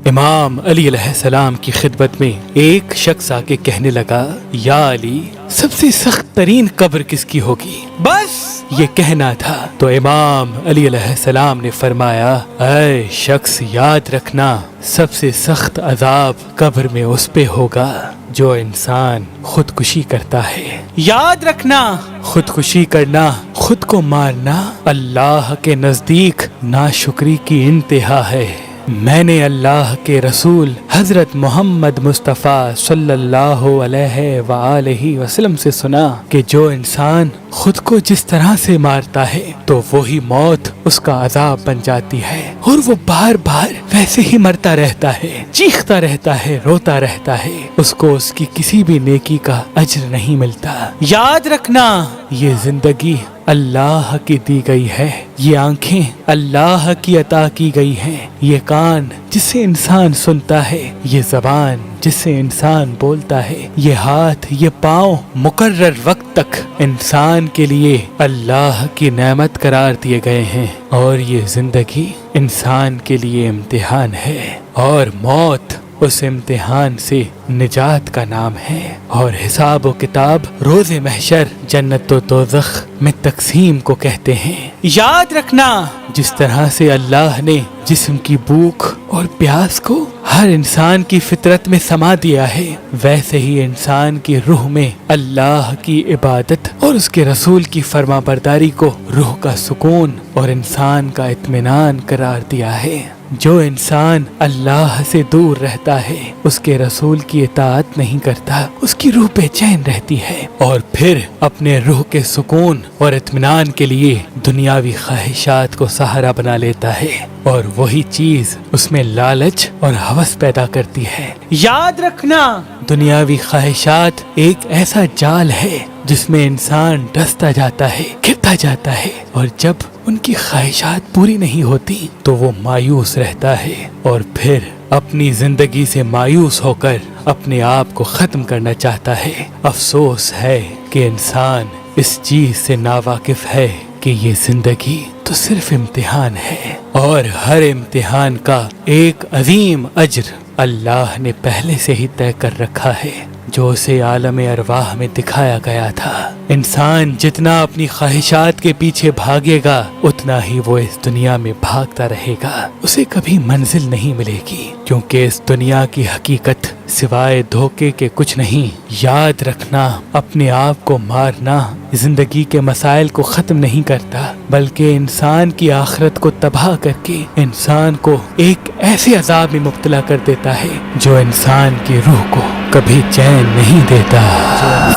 امام علی علیہ السلام کی خدمت میں ایک شخص آ کے کہنے لگا، یا علی، سب سے سخت ترین قبر کس کی ہوگی؟ بس یہ کہنا تھا تو امام علی علیہ السلام نے فرمایا، اے شخص، یاد رکھنا سب سے سخت عذاب قبر میں اس پہ ہوگا جو انسان خودکشی کرتا ہے۔ یاد رکھنا، خودکشی کرنا، خود کو مارنا اللہ کے نزدیک ناشکری کی انتہا ہے۔ میں نے اللہ کے رسول حضرت محمد مصطفیٰ صلی اللہ علیہ وآلہ وسلم سے سنا کہ جو انسان خود کو جس طرح سے مارتا ہے تو وہی موت اس کا عذاب بن جاتی ہے، اور وہ بار بار ویسے ہی مرتا رہتا ہے، چیختا رہتا ہے، روتا رہتا ہے، اس کو اس کی کسی بھی نیکی کا اجر نہیں ملتا۔ یاد رکھنا، یہ زندگی اللہ کی دی گئی ہے، یہ آنکھیں اللہ کی عطا کی گئی ہیں، یہ کان جس سے انسان سنتا ہے، یہ زبان جس سے انسان بولتا ہے، یہ ہاتھ، یہ پاؤں مقرر وقت تک انسان کے لیے اللہ کی نعمت قرار دیے گئے ہیں، اور یہ زندگی انسان کے لیے امتحان ہے، اور موت اس امتحان سے نجات کا نام ہے، اور حساب و کتاب روز محشر جنت و دوزخ میں تقسیم کو کہتے ہیں۔ یاد رکھنا، جس طرح سے اللہ نے جسم کی بھوک اور پیاس کو ہر انسان کی فطرت میں سما دیا ہے، ویسے ہی انسان کی روح میں اللہ کی عبادت اور اس کے رسول کی فرما برداری کو روح کا سکون اور انسان کا اطمینان قرار دیا ہے۔ جو انسان اللہ سے دور رہتا ہے، اس کے رسول کی اطاعت نہیں کرتا، اس کی روح بے چین رہتی ہے، اور پھر اپنے روح کے سکون اور اطمینان کے لیے دنیاوی خواہشات کو سہارا بنا لیتا ہے، اور وہی چیز اس میں لالچ اور ہوس پیدا کرتی ہے۔ یاد رکھنا، دنیاوی خواہشات ایک ایسا جال ہے جس میں انسان ڈستا جاتا ہے، گرتا جاتا ہے، اور جب ان کی خواہشات پوری نہیں ہوتی تو وہ مایوس رہتا ہے، اور پھر اپنی زندگی سے مایوس ہو کر اپنے آپ کو ختم کرنا چاہتا ہے۔ افسوس ہے کہ انسان اس چیز سے ناواقف ہے کہ یہ زندگی تو صرف امتحان ہے، اور ہر امتحان کا ایک عظیم اجر اللہ نے پہلے سے ہی طے کر رکھا ہے، جو اسے عالم ارواح میں دکھایا گیا تھا۔ انسان جتنا اپنی خواہشات کے پیچھے بھاگے گا اتنا ہی وہ اس دنیا میں بھاگتا رہے گا، اسے کبھی منزل نہیں ملے گی، کیونکہ اس دنیا کی حقیقت سوائے دھوکے کے کچھ نہیں۔ یاد رکھنا، اپنے آپ کو مارنا زندگی کے مسائل کو ختم نہیں کرتا، بلکہ انسان کی آخرت کو تباہ کر کے انسان کو ایک ایسے عذاب میں مبتلا کر دیتا ہے جو انسان کی روح کو کبھی چین نہیں دیتا۔